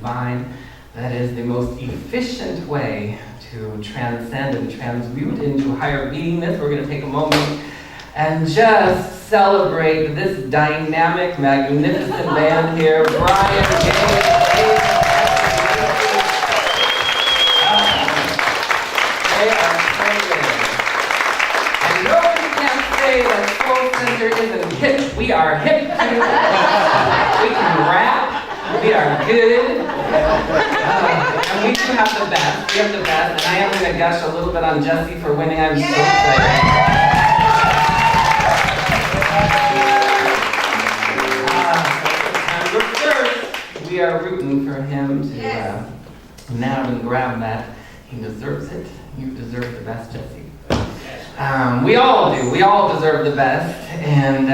divine. That is the most efficient way to transcend and transmute into higher beingness. We're going to take a moment and just celebrate this dynamic, magnificent band here. Brian, Gabe, they are so good. I know you can't say that Soul Center isn't hip. We are hip too. We can rap. We are good. And we do have the best. We have the best. And I am going to gush a little bit on Jesse for winning. I'm so excited. But first, we are rooting for him to nab and grab that. He deserves it. You deserve the best, Jesse. We all do. We all deserve the best. And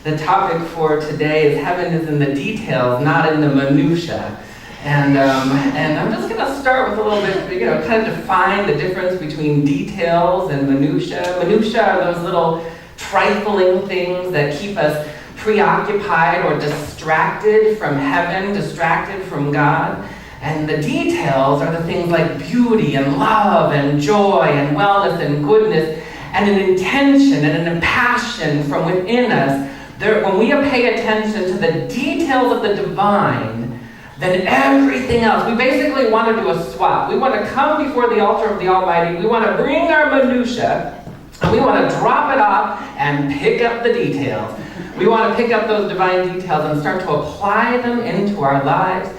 the topic for today is heaven is in the details, not in the minutia. And I'm just going to start with a little bit, kind of define the difference between details and minutia. Minutia are those little trifling things that keep us preoccupied or distracted from heaven, distracted from God. And the details are the things like beauty and love and joy and wellness and goodness and an intention and a passion from within us. When we pay attention to the details of the divine, then everything else, we basically want to do a swap. We want to come before the altar of the Almighty. We want to bring our minutia, and we want to drop it off and pick up the details. We want to pick up those divine details and start to apply them into our lives.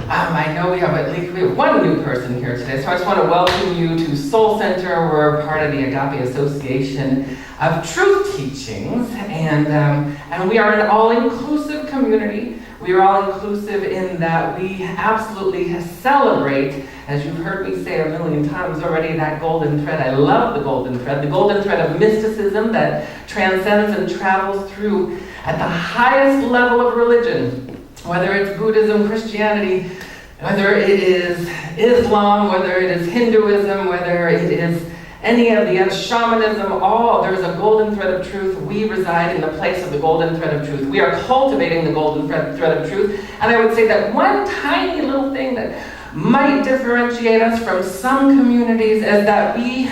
I know we have one new person here today, so I just want to welcome you to Soul Center. We're part of the Agape Association of Truth Teachings, and we are an all-inclusive community. We are all-inclusive in that we absolutely celebrate, as you've heard me say a million times already, that golden thread. I love the golden thread of mysticism that transcends and travels through at the highest level of religion. Whether it's Buddhism, Christianity, whether it is Islam, whether it is Hinduism, whether it is any of the shamanism, there's a golden thread of truth. We reside in the place of the golden thread of truth. We are cultivating the golden thread of truth. And I would say that one tiny little thing that might differentiate us from some communities is that we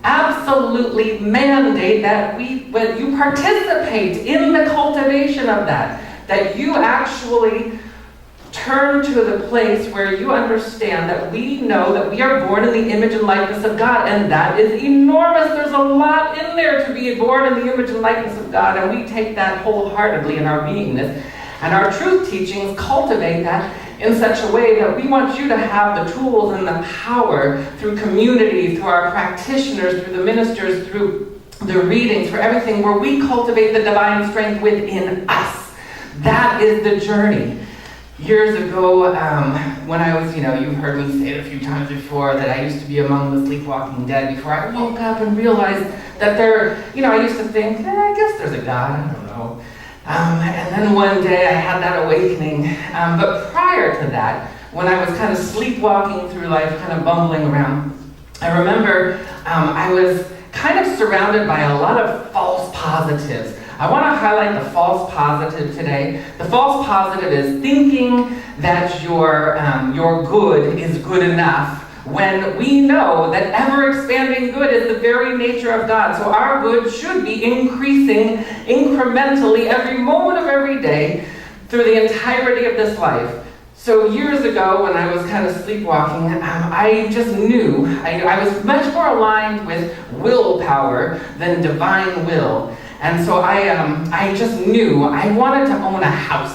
absolutely mandate that when you participate in the cultivation of that you actually turn to the place where you understand that we know that we are born in the image and likeness of God, and that is enormous. There's a lot in there to be born in the image and likeness of God, and we take that wholeheartedly in our beingness. And our truth teachings cultivate that in such a way that we want you to have the tools and the power through community, through our practitioners, through the ministers, through the readings, for everything, where we cultivate the divine strength within us. That is the journey. Years ago, when I was, you've heard me say it a few times before, that I used to be among the sleepwalking dead before I woke up and realized that I used to think, I guess there's a God, I don't know. And then one day I had that awakening. But prior to that, when I was kind of sleepwalking through life, kind of bumbling around, I remember I was kind of surrounded by a lot of false positives. I want to highlight the false positive today. The false positive is thinking that your good is good enough, when we know that ever-expanding good is the very nature of God. So our good should be increasing incrementally every moment of every day through the entirety of this life. So years ago, when I was kind of sleepwalking, I just knew I was much more aligned with willpower than divine will. And so I just knew I wanted to own a house.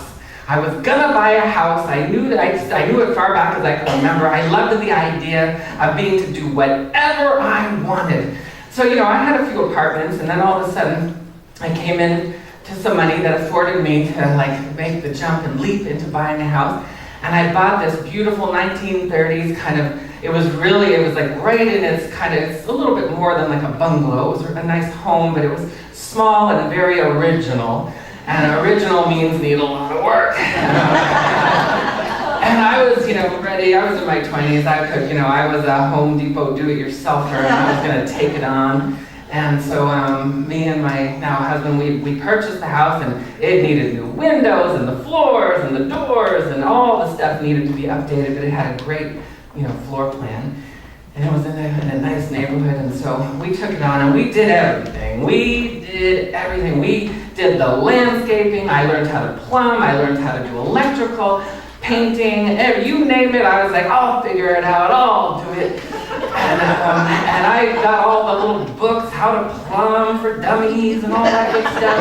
I was gonna buy a house. I knew it far back as I could remember. I loved the idea of being to do whatever I wanted. So, I had a few apartments, and then all of a sudden, I came in to some money that afforded me to make the jump and leap into buying a house. And I bought this beautiful 1930s it was right in it's a little bit more than a bungalow. It was a nice home, but it was small and very original. And original means need a lot of work. And I was, ready. I was in my 20s. I was a Home Depot do-it-yourselfer, and I was going to take it on. And so me and my now husband, we purchased the house, and it needed new windows and the floors and the doors and all the stuff needed to be updated, but it had a great, floor plan. And it was in a nice neighborhood, and so we took it on and we did everything. We did the landscaping. I learned how to plumb. I learned how to do electrical, painting, you name it. I was like, I'll figure it out. I'll do it. And I got all the little books, how to plumb for dummies and all that good stuff.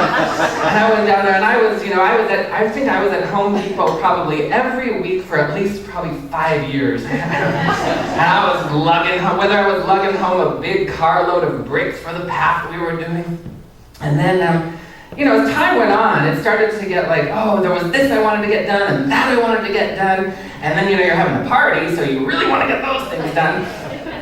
And I went down there, and I think I was at Home Depot probably every week for at least probably 5 years. And I was lugging home, whether I was lugging home a big carload of bricks for the path we were doing. And then, as time went on, it started to get like, there was this I wanted to get done, and that I wanted to get done. And then, you're having a party, so you really want to get those things done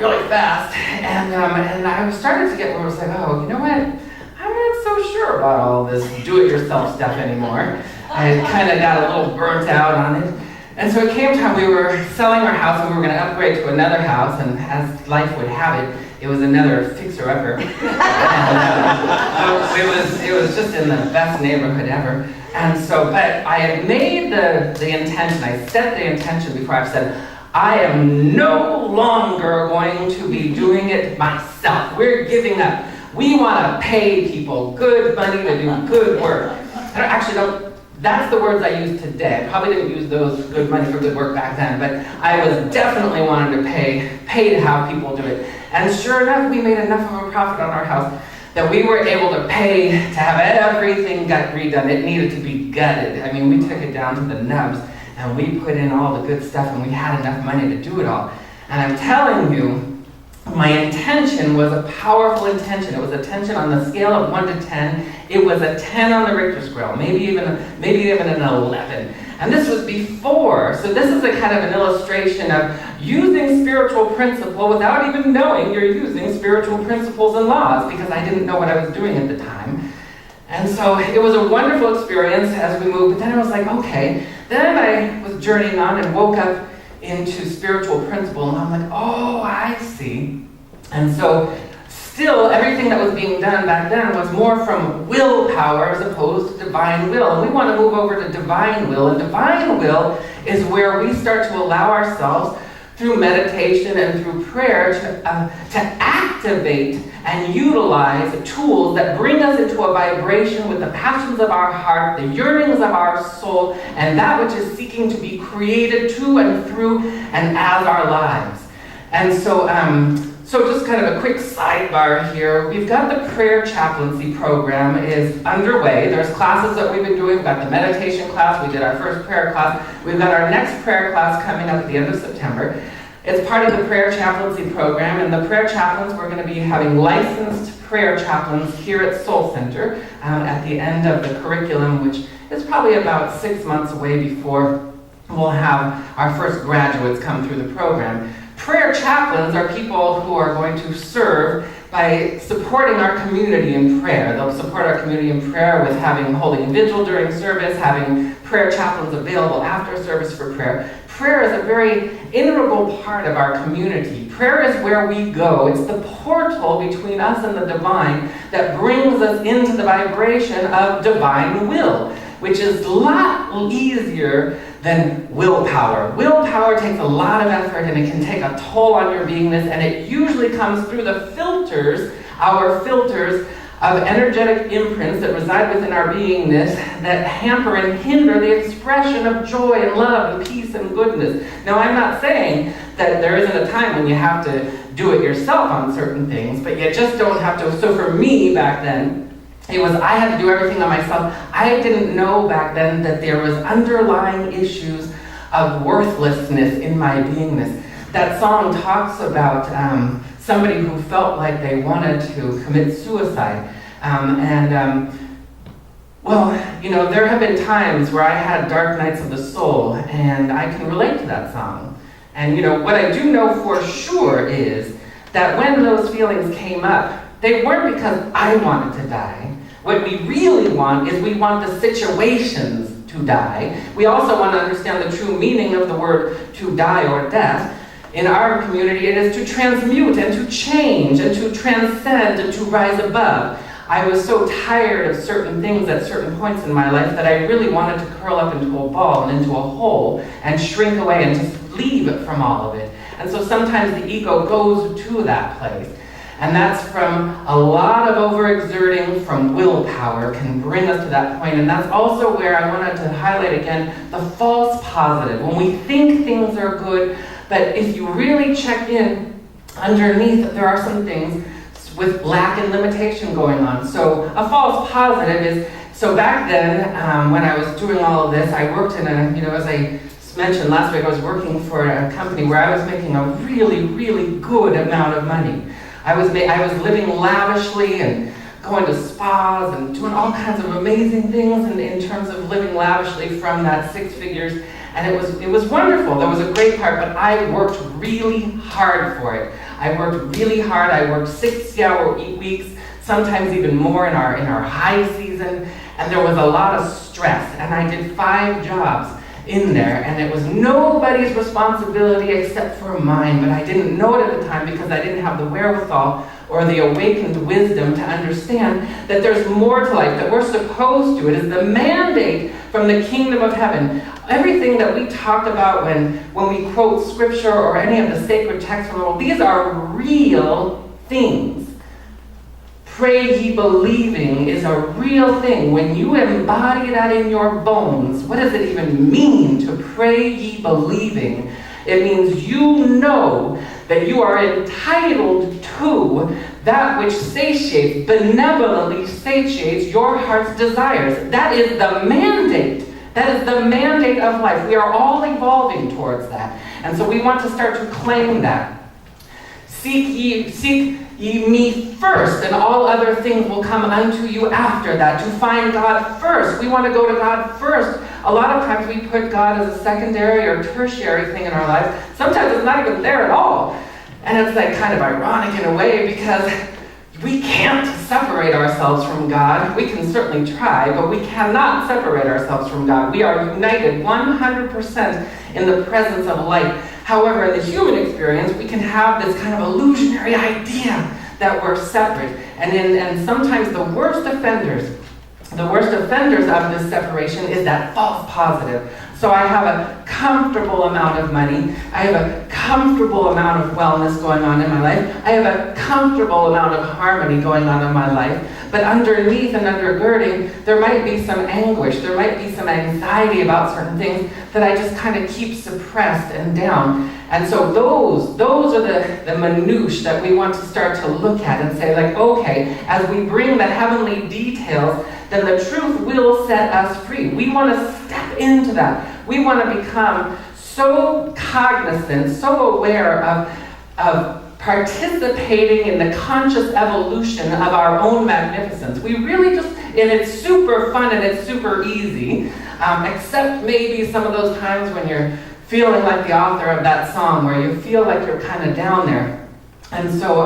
really fast. And I started to get where I was like, you know what? I'm not so sure about all this do-it-yourself stuff anymore. I kind of got a little burnt out on it. And so it came time we were selling our house, and we were going to upgrade to another house, and as life would have it, it was another fixer-upper. It was just in the best neighborhood ever. And so, but I had made the intention, I set the intention before I said, I am no longer going to be doing it myself. We're giving up. We want to pay people good money to do good work. That's the words I use today. I probably didn't use those good money for good work back then, but I was definitely wanting to pay to have people do it. And sure enough, we made enough of a profit on our house that we were able to pay to have everything got redone. It needed to be gutted. I mean, we took it down to the nubs, and we put in all the good stuff, and we had enough money to do it all. And I'm telling you, my intention was a powerful intention. It was a tension on the scale of 1 to 10. It was a 10 on the Richter scale, maybe even an 11. And this was before. So this is a kind of an illustration of using spiritual principle without even knowing you're using spiritual principles and laws, because I didn't know what I was doing at the time. And so it was a wonderful experience as we moved. But then I was like, okay. Then I was journeying on and woke up into spiritual principle, and I'm like, I see. And so still everything that was being done back then was more from willpower as opposed to divine will. And we want to move over to divine will, and divine will is where we start to allow ourselves through meditation and through prayer to activate and utilize tools that bring us into a vibration with the passions of our heart, the yearnings of our soul, and that which is seeking to be created to and through and as our lives. And so just kind of a quick sidebar here. We've got the prayer chaplaincy program is underway. There's classes that we've been doing. We've got the meditation class. We did our first prayer class. We've got our next prayer class coming up at the end of September. It's part of the prayer chaplaincy program, and the prayer chaplains, we're going to be having licensed prayer chaplains here at Soul Center at the end of the curriculum, which is probably about 6 months away before we'll have our first graduates come through the program. Prayer chaplains are people who are going to serve by supporting our community in prayer. They'll support our community in prayer with holding vigil during service, having prayer chaplains available after service for prayer. Prayer is a very integral part of our community. Prayer is where we go. It's the portal between us and the divine that brings us into the vibration of divine will, which is a lot easier than willpower. Willpower takes a lot of effort, and it can take a toll on your beingness, and it usually comes through the filters, our filters of energetic imprints that reside within our beingness that hamper and hinder the expression of joy and love and peace and goodness. Now, I'm not saying that there isn't a time when you have to do it yourself on certain things, but you just don't have to. So for me back then, I had to do everything on myself. I didn't know back then that there was underlying issues of worthlessness in my beingness. That song talks about somebody who felt like they wanted to commit suicide. There have been times where I had dark nights of the soul, and I can relate to that song. And what I do know for sure is that when those feelings came up, they weren't because I wanted to die. What we really want is we want the situations to die. We also want to understand the true meaning of the word to die or death. in our community, it is to transmute and to change and to transcend and to rise above. I was so tired of certain things at certain points in my life that I really wanted to curl up into a ball and into a hole and shrink away and just leave from all of it. And so sometimes the ego goes to that place. And that's from a lot of overexerting from willpower can bring us to that point. And that's also where I wanted to highlight again the false positive. When we think things are good, but if you really check in underneath, there are some things with lack and limitation going on. So a false positive is, so back then when I was doing all of this, I worked in a, as I mentioned last week, I was working for a company where I was making a really, really good amount of money. I was living lavishly and going to spas and doing all kinds of amazing things in terms of living lavishly from that 6 figures. And it was wonderful. That was a great part, but I worked really hard for it. I worked really hard. I worked 60-hour weeks, sometimes even more in our high season. And there was a lot of stress. And I did 5 jobs in there, and it was nobody's responsibility except for mine, but I didn't know it at the time because I didn't have the wherewithal or the awakened wisdom to understand that there's more to life, that we're supposed to. It is the mandate from the kingdom of heaven. Everything that we talk about when we quote scripture or any of the sacred texts from the world, these are real things. Pray ye believing is a real thing. When you embody that in your bones, what does it even mean to pray ye believing? It means you know that you are entitled to that which satiates, benevolently satiates your heart's desires. That is the mandate. That is the mandate of life. We are all evolving towards that. And so we want to start to claim that. Seek ye me first, and all other things will come unto you after that. To find God first. We want to go to God first. A lot of times we put God as a secondary or tertiary thing in our lives. Sometimes it's not even there at all. And it's like kind of ironic in a way because we can't separate ourselves from God. We can certainly try, but we cannot separate ourselves from God. We are united 100% in the presence of light. However, in the human experience, we can have this kind of illusionary idea that we're separate. And sometimes the worst offenders of this separation is that false positive. So I have a comfortable amount of money. I have a comfortable amount of wellness going on in my life. I have a comfortable amount of harmony going on in my life. But underneath and undergirding, there might be some anguish. There might be some anxiety about certain things that I just kind of keep suppressed and down. And so those are the minutiae that we want to start to look at and say, like, okay, as we bring the heavenly details, then the truth will set us free. We want to step into that. We want to become so cognizant, so aware of participating in the conscious evolution of our own magnificence. We really just, and it's super fun and it's super easy, except maybe some of those times when you're feeling like the author of that song, where you feel like you're kind of down there. And so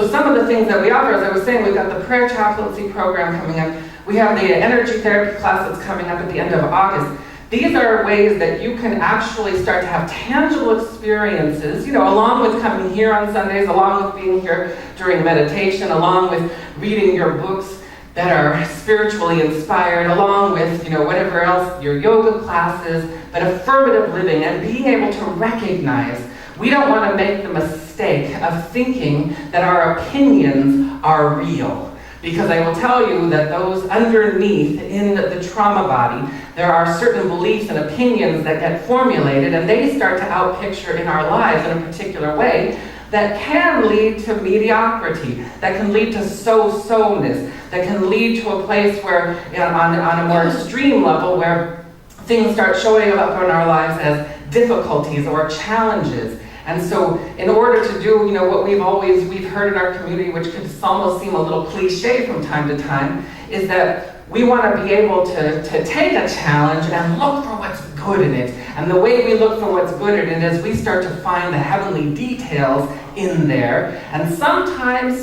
some of the things that we offer, as I was saying, we've got the prayer chaplaincy program coming up. We have the energy therapy class that's coming up at the end of August. These are ways that you can actually start to have tangible experiences, along with coming here on Sundays, along with being here during meditation, along with reading your books that are spiritually inspired, along with, whatever else, your yoga classes, but affirmative living and being able to recognize. We don't want to make the mistake of thinking that our opinions are real. Because I will tell you that those underneath in the trauma body, there are certain beliefs and opinions that get formulated, and they start to outpicture in our lives in a particular way that can lead to mediocrity, that can lead to so-so-ness, that can lead to a place where, on a more extreme level, where things start showing up in our lives as difficulties or challenges. And so in order to do, what we've heard in our community, which could almost seem a little cliche from time to time, is that we want to be able to take a challenge and look for what's good in it. And the way we look for what's good in it is we start to find the heavenly details in there. And sometimes,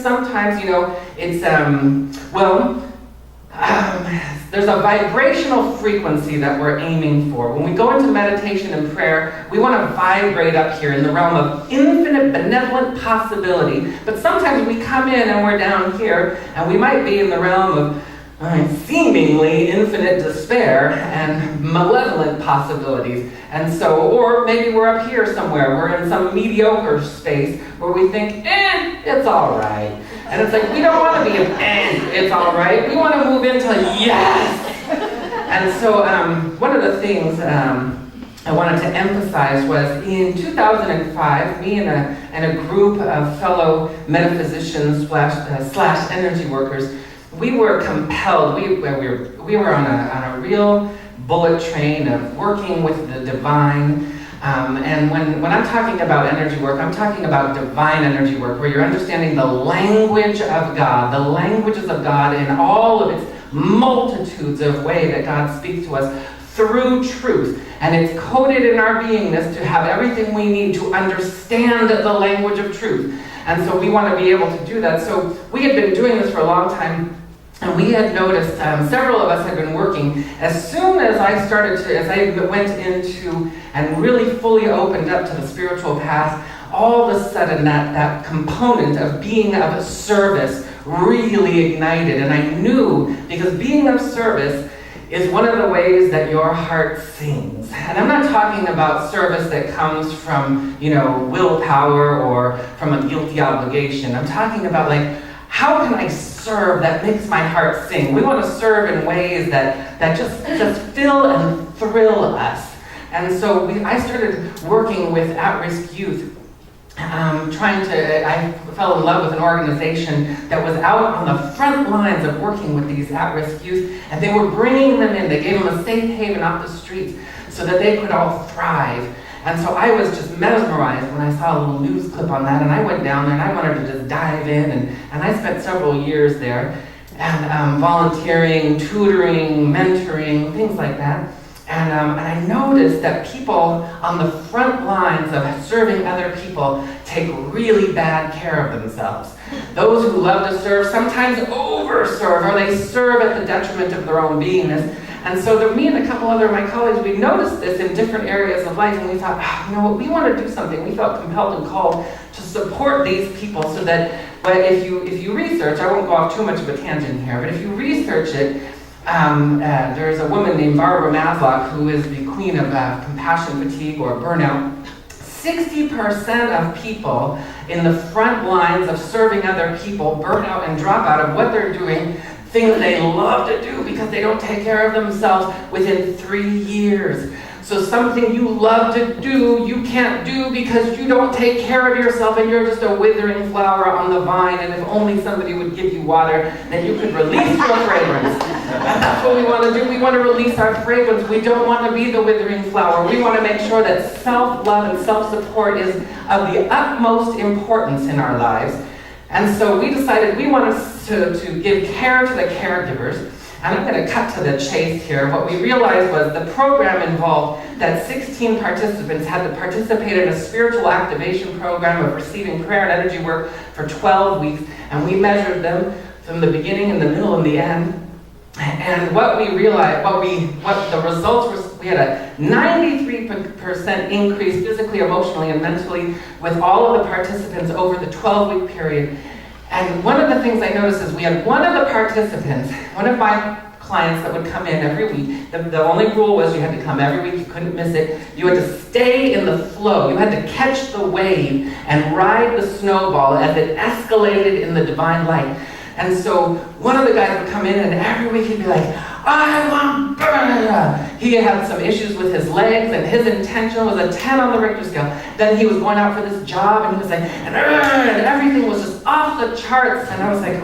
it's, there's a vibrational frequency that we're aiming for. When we go into meditation and prayer, we want to vibrate up here in the realm of infinite benevolent possibility. But sometimes we come in and we're down here, and we might be in the realm of seemingly infinite despair and malevolent possibilities. And so, or maybe we're up here somewhere, we're in some mediocre space where we think, it's all right. And it's like, we don't want to be it's all right. We want to move into yes. And so one of the things I wanted to emphasize was in 2005, me and a group of fellow metaphysicians slash energy workers, we were compelled, we were on a real bullet train of working with the divine. And when I'm talking about energy work, I'm talking about divine energy work, where you're understanding the language of God, the languages of God in all of its multitudes of ways that God speaks to us through truth. And it's coded in our beingness to have everything we need to understand the language of truth. And so we want to be able to do that. So we had been doing this for a long time. And we had noticed, several of us had been working, as soon as I went into and really fully opened up to the spiritual path, all of a sudden that component of being of service really ignited. And I knew, because being of service is one of the ways that your heart sings. And I'm not talking about service that comes from, willpower or from a guilty obligation. I'm talking about how can I serve that makes my heart sing? We want to serve in ways that just fill and thrill us. And so I started working with at-risk youth, I fell in love with an organization that was out on the front lines of working with these at-risk youth, and they were bringing them in. They gave them a safe haven off the streets so that they could all thrive. And so I was just mesmerized when I saw a little news clip on that, and I went down there and I wanted to just dive in, and I spent several years there, and volunteering, tutoring, mentoring, things like that. And I noticed that people on the front lines of serving other people take really bad care of themselves. Those who love to serve sometimes over-serve, or they serve at the detriment of their own beingness. And so me and a couple other of my colleagues, we noticed this in different areas of life, and we thought, we want to do something. We felt compelled and called to support these people so that, but if you research, I won't go off too much of a tangent here, but if you research it, there's a woman named Barbara Maslow who is the queen of compassion fatigue or burnout. 60% of people in the front lines of serving other people burn out and drop out of what they're doing, things they love to do because they don't take care of themselves within 3 years. So something you love to do, you can't do because you don't take care of yourself and you're just a withering flower on the vine, and if only somebody would give you water, then you could release your fragrance. And that's what we want to do. We want to release our fragrance. We don't want to be the withering flower. We want to make sure that self-love and self-support is of the utmost importance in our lives. And so we decided we wanted to give care to the caregivers. And I'm going to cut to the chase here. What we realized was the program involved that 16 participants had to participate in a spiritual activation program of receiving prayer and energy work for 12 weeks. And we measured them from the beginning and the middle and the end. And what we realized, what the results were, we had a 93% increase physically, emotionally, and mentally with all of the participants over the 12-week period. And one of the things I noticed is we had one of the participants, one of my clients that would come in every week. The only rule was you had to come every week, you couldn't miss it. You had to stay in the flow. You had to catch the wave and ride the snowball as it escalated in the divine light. And so one of the guys would come in and every week he'd be like, I want burn. He had some issues with his legs and his intention was a 10 on the Richter scale. Then he was going out for this job and he was like, and everything was just off the charts. And I was like,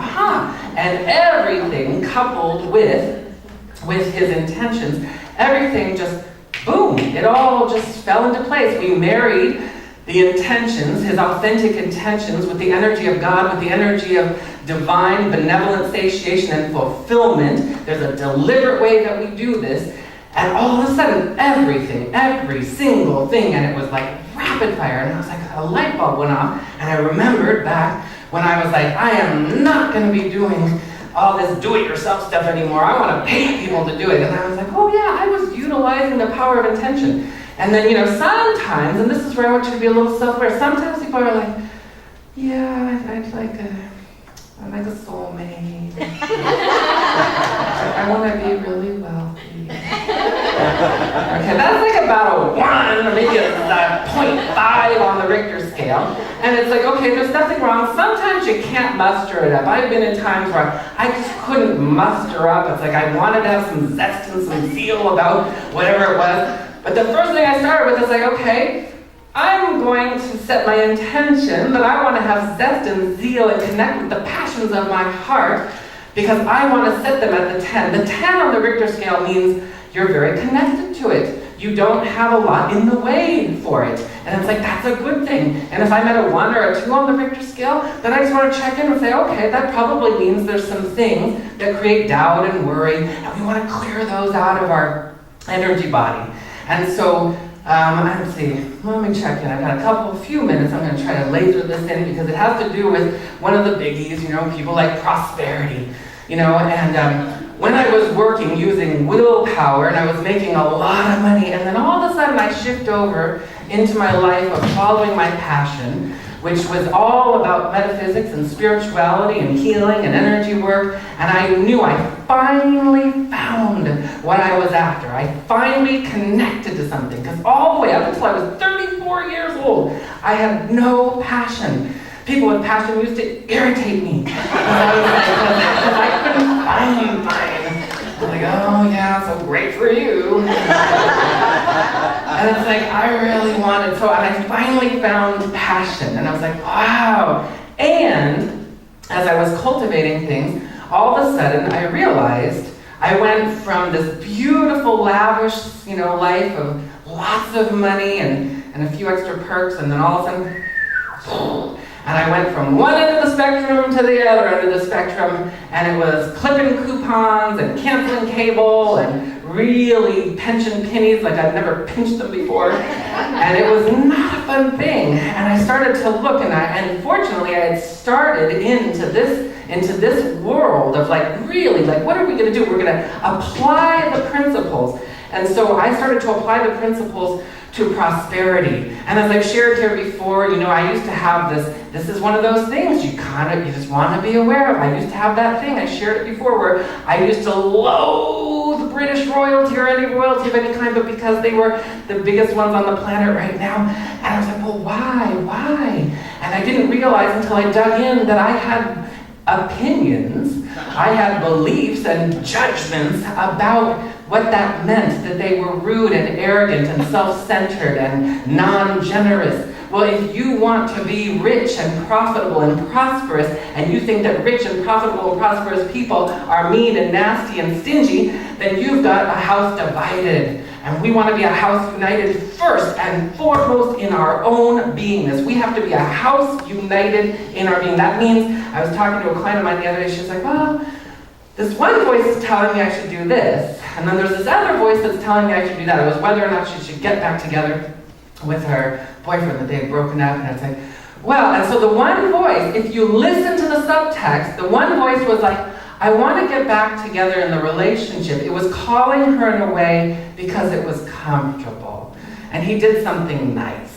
And everything coupled with his intentions, everything just, boom, it all just fell into place. We married the intentions, his authentic intentions, with the energy of God, with the energy of divine benevolent satiation and fulfillment. There's a deliberate way that we do this. And all of a sudden, everything, every single thing, and it was like rapid fire. And I was like, a light bulb went off. And I remembered back when I was like, I am not going to be doing all this do-it-yourself stuff anymore. I want to pay people to do it. And I was like, oh yeah, I was utilizing the power of intention. And then, sometimes, and this is where I want you to be a little self-aware, sometimes people are like, yeah, I'd like a soulmate. I want to be really wealthy. Okay, that's like about a 1 or maybe a 0.5 on the Richter scale. And it's like, okay, there's nothing wrong. Sometimes you can't muster it up. I've been in times where I just couldn't muster up. It's like I wanted to have some zest and some zeal about whatever it was. But the first thing I started with is like, okay, I'm going to set my intention that I want to have zest and zeal and connect with the passions of my heart because I want to set them at the 10. The 10 on the Richter scale means you're very connected to it. You don't have a lot in the way for it. And it's like, that's a good thing. And if I'm at a 1 or a 2 on the Richter scale, then I just want to check in and say, okay, that probably means there's some things that create doubt and worry, and we want to clear those out of our energy body. And so, let's see, let me check in. I've got a few minutes. I'm going to try to laser this in because it has to do with one of the biggies, people like prosperity, and when I was working using willpower and I was making a lot of money, and then all of a sudden I shift over into my life of following my passion, which was all about metaphysics and spirituality and healing and energy work, and I knew I finally found what I was after. I finally connected to something, because all the way up until I was 34 years old, I had no passion. People with passion used to irritate me. Because I couldn't find mine. I'm like, oh yeah, so great for you. And it's like, I really wanted, and I finally found passion. And I was like, wow. And as I was cultivating things, all of a sudden I realized I went from this beautiful, lavish, life of lots of money and a few extra perks, and then all of a sudden, and I went from one end of the spectrum to the other end of the spectrum, and it was clipping coupons and canceling cable and really pinching pennies like I'd never pinched them before. And it was not a fun thing. And I started to look, and fortunately I had started into this world of really, what are we going to do? We're going to apply the principles. And so I started to apply the principles to prosperity. And as I've shared here before, I used to have this is one of those things you just want to be aware of. I used to have that thing, I shared it before, where I used to loathe British royalty or any royalty of any kind, but because they were the biggest ones on the planet right now. And I was like, well, why? And I didn't realize until I dug in that I had opinions, I had beliefs and judgments about what that meant, that they were rude and arrogant and self-centered and non-generous. Well, if you want to be rich and profitable and prosperous, and you think that rich and profitable and prosperous people are mean and nasty and stingy, then you've got a house divided. And we want to be a house united first and foremost in our own beingness. We have to be a house united in our being. That means, I was talking to a client of mine the other day, she was like, well, this one voice is telling me I should do this, and then there's this other voice that's telling me I should do that. It was whether or not she should get back together with her boyfriend that they had broken up, and it's like, well, and so the one voice, if you listen to the subtext, the one voice was like, I want to get back together in the relationship. It was calling her in a way because it was comfortable. And he did something nice.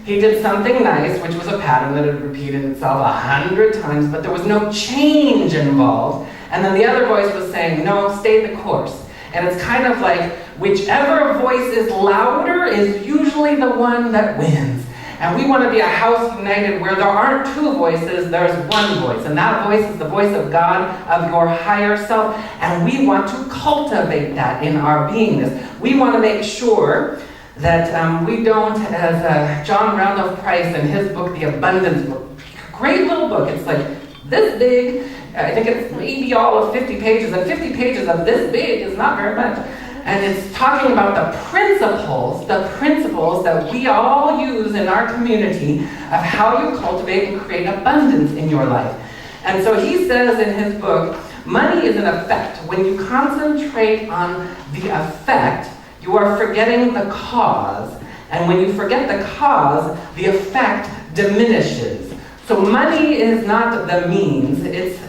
He did something nice, which was a pattern that had repeated itself 100 times, but there was no change involved. And then the other voice was saying, no, stay the course. And it's kind of like, whichever voice is louder is usually the one that wins. And we want to be a house united where there aren't two voices, there's one voice. And that voice is the voice of God, of your higher self. And we want to cultivate that in our beingness. We want to make sure that we don't, as John Randolph Price in his book, The Abundance Book, great little book, it's like this big, I think it's maybe all of 50 pages, and 50 pages of this big is not very much. And it's talking about the principles that we all use in our community of how you cultivate and create abundance in your life. And so he says in his book, money is an effect. When you concentrate on the effect, you are forgetting the cause. And when you forget the cause, the effect diminishes. So money is not the means, it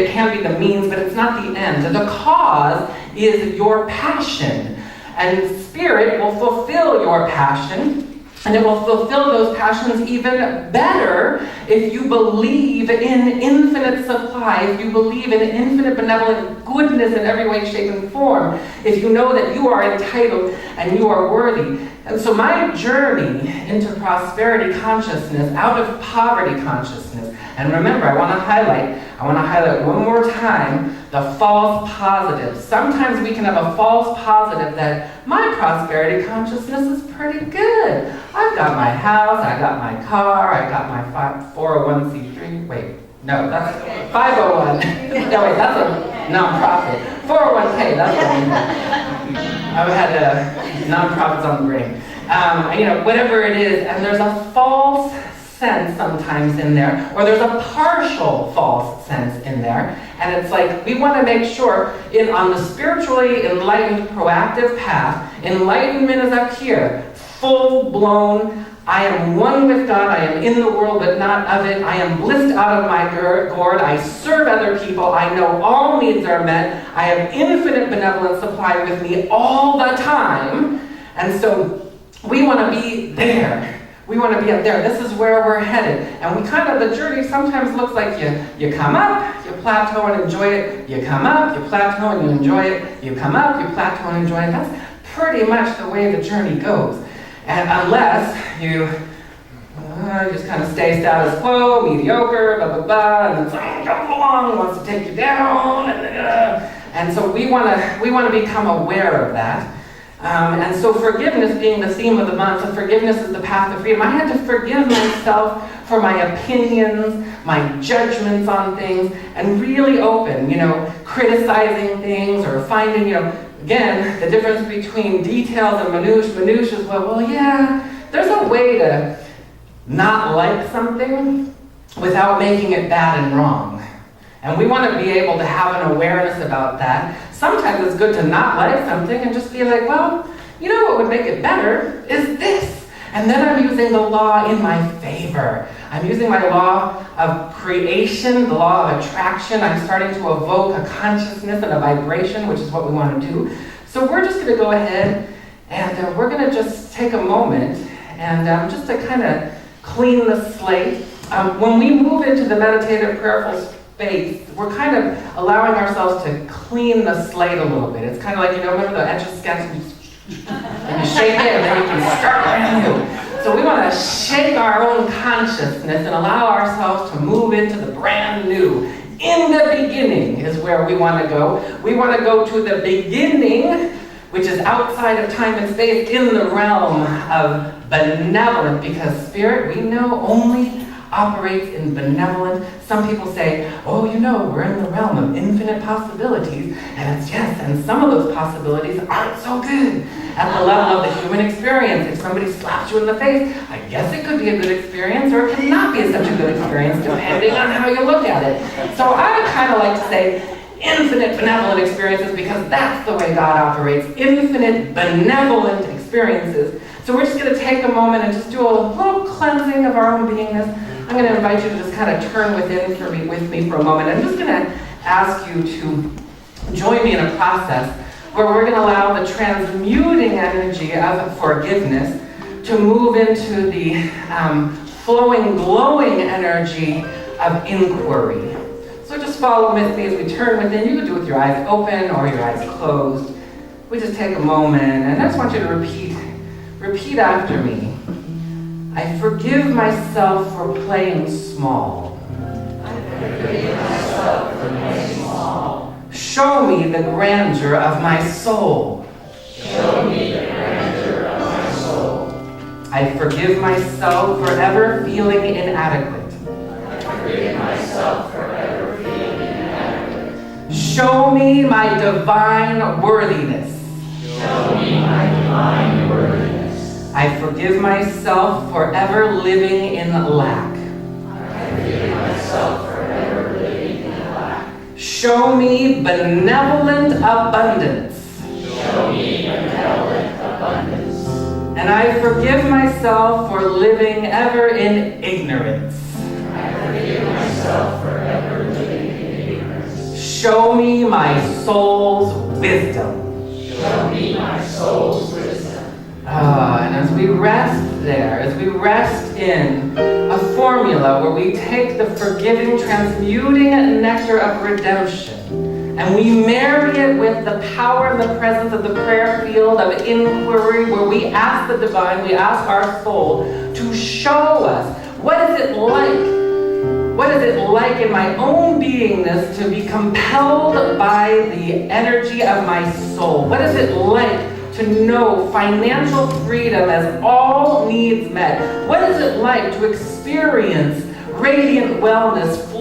can be the means, but it's not the end. The cause is your passion. And Spirit will fulfill your passion, and it will fulfill those passions even better if you believe in infinite supply, if you believe in infinite benevolent goodness in every way, shape, and form, if you know that you are entitled and you are worthy. And so my journey into prosperity consciousness, out of poverty consciousness, and remember, I want to highlight one more time the false positive. Sometimes we can have a false positive that my prosperity consciousness is pretty good. I've got my house, I got my car, I got my 401c3. Wait, no, that's 501. No, wait, that's a nonprofit. 401k, that's what I mean. I've had nonprofits on the brain. Whatever it is, and there's a false sense sometimes in there, or there's a partial false sense in there, and it's like we want to make sure on the spiritually enlightened proactive path, enlightenment is up here, full-blown, I am one with God, I am in the world but not of it, I am blissed out of my gourd, I serve other people, I know all needs are met, I have infinite benevolent supply with me all the time, and so we want to be there. We want to be up there. This is where we're headed. And the journey sometimes looks like you come up, you plateau and enjoy it. You come up, you plateau and you enjoy it. You come up, you plateau and enjoy it. That's pretty much the way the journey goes. And unless you just kind of stay status quo, mediocre, blah, blah, blah, and then comes along, wants to take you down. And so we want to become aware of that. And so forgiveness being the theme of the month, and forgiveness is the path to freedom. I had to forgive myself for my opinions, my judgments on things, and really open, criticizing things or finding, again, the difference between details and minutiae is, well, yeah, there's a way to not like something without making it bad and wrong. And we want to be able to have an awareness about that. Sometimes it's good to not like something and just be like, well, what would make it better is this. And then I'm using the law in my favor. I'm using my law of creation, the law of attraction. I'm starting to evoke a consciousness and a vibration, which is what we want to do. So we're just going to go ahead and we're going to just take a moment and just to kind of clean the slate. When we move into the meditative, prayerful space, we're kind of allowing ourselves to clean the slate a little bit. It's kind of like, remember the Etch-a-Sketch, and you shake it and then you can start brand new. So we want to shake our own consciousness and allow ourselves to move into the brand new. In the beginning is where we want to go. We want to go to the beginning, which is outside of time and space, in the realm of benevolent, because Spirit, we know, only operates in benevolent. Some people say, we're in the realm of infinite possibilities, and it's yes, and some of those possibilities aren't so good at the level of the human experience. If somebody slaps you in the face, I guess it could be a good experience, or it could not be such a good experience, depending on how you look at it. So I kind of like to say infinite benevolent experiences, because that's the way God operates, infinite benevolent experiences. So we're just going to take a moment and just do a little cleansing of our own beingness. I'm going to invite you to just kind of turn with me for a moment. I'm just going to ask you to join me in a process where we're going to allow the transmuting energy of forgiveness to move into the flowing, glowing energy of inquiry. So just follow with me as we turn within. You can do it with your eyes open or your eyes closed. We just take a moment, and I just want you to repeat after me. I forgive myself for playing small. I forgive myself for playing small. Show me the grandeur of my soul. Show me the grandeur of my soul. I forgive myself for ever feeling inadequate. I forgive myself for ever feeling inadequate. Show me my divine worthiness. Show me my divine worthiness. I forgive myself for ever living in lack. I forgive myself for ever living in lack. Show me benevolent abundance. Show me benevolent abundance. And I forgive myself for living ever in ignorance. myself forever living in ignorance. Show me my soul's wisdom. Show me my soul's wisdom. And as we rest there, as we rest in a formula where we take the forgiving, transmuting nectar of redemption, and we marry it with the power and the presence of the prayer field of inquiry, where we ask the divine, we ask our soul to show us, what is it like? What is it like in my own beingness to be compelled by the energy of my soul? What is it like to know financial freedom as all needs met? What is it like to experience radiant wellness,